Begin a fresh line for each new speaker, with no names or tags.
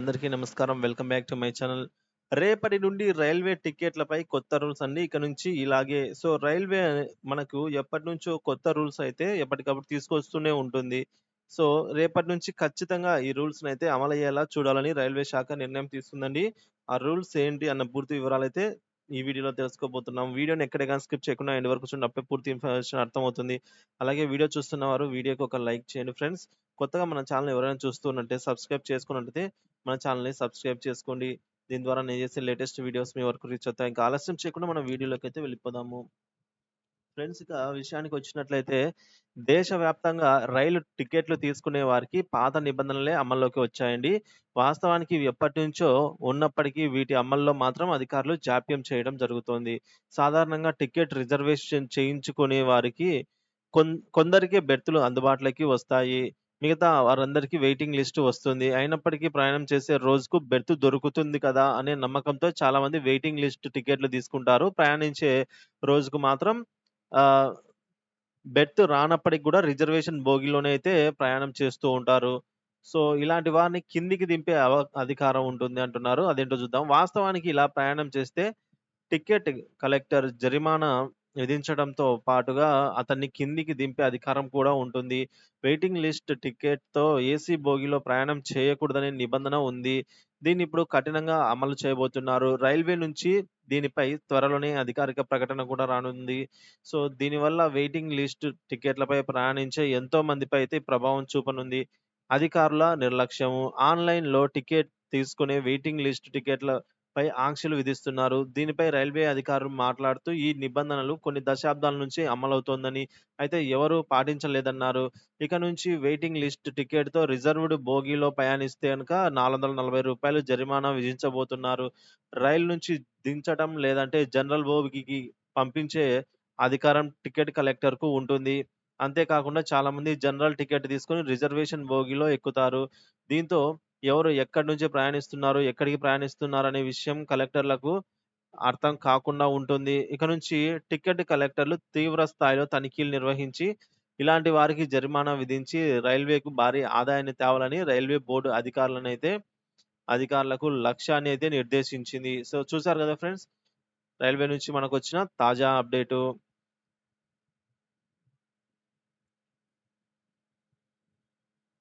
అందరికీ నమస్కారం. Welcome back to my channel. రేపటి నుండి రైల్వే టికెట్లపై కొత్త రూల్స్ అండి. ఇక నుంచి ఇలాగే. రైల్వే మనకు ఎప్పటినుంచో కొత్త రూల్స్ అయితే ఎప్పటికప్పుడు తీసుకొస్తూనే ఉంటుంది. సో, రేపటి నుంచి ఖచ్చితంగా ఈ రూల్స్‌నైతే అమలయ్యేలా చూడాలని రైల్వే శాఖ నిర్ణయం తీసుకుందండి. ఆ రూల్స్ ఏంటి అన్న పూర్తి వివరాలైతే ఈ వీడియోలో తెలుసుకోబోతున్నాం. వీడియోని ఎక్కడ గాని స్కిప్ చేయకుండా ఎండ్ వరకు చూడండి. అప్పుడే పూర్తి ఇన్ఫర్మేషన్ అర్థమవుతుంది. అలాగే వీడియో చూస్తున్నవారు వీడియోకి ఒక లైక్ చేయండి ఫ్రెండ్స్. కొత్తగా మన ఛానెల్ ఎవరైనా చూస్తున్నట్టే సబ్స్క్రైబ్ చేసుకున్నట్టయితే మన ఛానెల్‌ని సబ్స్క్రైబ్ చేసుకోండి. దీని ద్వారా నేను చేసే లేటెస్ట్ వీడియోస్ మీ వరకు రీచ్ అవుతాయి. ఇంకా ఆలస్యం చేయకుండా మనం వీడియోలోకైతే వెళ్ళిపోదాము. ఫ్రెండ్స్ ఇక విషయానికొచ్చినట్లయితే దేశవ్యాప్తంగా రైలు టికెట్లు తీసుకునే వారికి పాత నిబంధనలే అమల్లోకి వచ్చాయండి. వాస్తవానికి ఇవి ఎప్పటినుంచో ఉన్నప్పటికీ వీటి అమల్లో మాత్రం అధికారులు జాప్యం చేయడం జరుగుతోంది. సాధారణంగా టికెట్ రిజర్వేషన్ చేయించుకునే వారికి కొందరికే బెర్తులు అందుబాటులోకి వస్తాయి. మిగతా వారందరికీ వెయిటింగ్ లిస్ట్ వస్తుంది. అయినప్పటికీ ప్రయాణం చేసే రోజుకు బెర్త్ దొరుకుతుంది కదా అనే నమ్మకంతో చాలామంది వెయిటింగ్ లిస్ట్ టికెట్లు తీసుకుంటారు. ప్రయాణించే రోజుకు మాత్రం ఆహ్, బెర్త్ రానప్పటికి గూడా రిజర్వేషన్ బోగీలోనే అయితే ప్రయాణం చేస్తూ ఉంటారు. ఇలాంటి వారిని కిందికి దింపే అధికారం ఉంటుంది అంటున్నారు. అదేంటో చూద్దాం. వాస్తవానికి ఇలా ప్రయాణం చేస్తే టికెట్ కలెక్టర్ జరిమానా విధించడంతో పాటుగా అతన్ని కిందికి దింపే అధికారం కూడా ఉంటుంది. వెయిటింగ్ లిస్ట్ టికెట్‌తో ఏసీ బోగీలో ప్రయాణం చేయకూడదనే నిబంధన ఉంది. దీన్నిప్పుడు కఠినంగా అమలు చేయబోతున్నారు. రైల్వే నుంచి దీనిపై త్వరలోనే అధికారిక ప్రకటన కూడా రానుంది. దీనివల్ల వెయిటింగ్ లిస్ట్ టికెట్లపై ప్రయాణించే ఎంతో మందిపై అయితే ప్రభావం చూపనుంది. అధికారుల నిర్లక్ష్యము, ఆన్‌లైన్‌లో టికెట్ తీసుకునే వెయిటింగ్ లిస్ట్ టికెట్లపై ఆంక్షలు విధిస్తున్నారు. దీనిపై రైల్వే అధికారులు మాట్లాడుతూ ఈ నిబంధనలు కొన్ని దశాబ్దాల నుంచి అమలవుతోందని, అయితే ఎవరూ పాటించలేదన్నారు. ఇక నుంచి వెయిటింగ్ లిస్ట్ టికెట్‌తో రిజర్వ్డ్ బోగీలో ప్రయాణిస్తే గనక రూ. 440 జరిమానా విధించబోతున్నారు. రైలు నుంచి దించటం లేదంటే జనరల్ బోగికి పంపించే అధికారం టికెట్ కలెక్టర్‌కు ఉంటుంది. అంతేకాకుండా చాలామంది జనరల్ టికెట్ తీసుకొని రిజర్వేషన్ బోగీలో ఎక్కుతారు. దీంతో ఎవరు ఎక్కడి నుంచి ప్రయాణిస్తున్నారు, ఎక్కడికి ప్రయాణిస్తున్నారనే విషయం కలెక్టర్లకు అర్థం కాకుండా ఉంటుంది. ఇక నుంచి టికెట్ కలెక్టర్లు తీవ్ర స్థాయిలో తనిఖీలు నిర్వహించి, ఇలాంటి వారికి జరిమానా విధించి రైల్వేకు భారీ ఆదాయాన్ని తేవాలని రైల్వే బోర్డ్ అధికారులకు లక్ష్యాన్ని అయితే నిర్దేశించింది. చూసారు కదా ఫ్రెండ్స్. రైల్వే నుంచి మనకొచ్చిన తాజా అప్డేటు.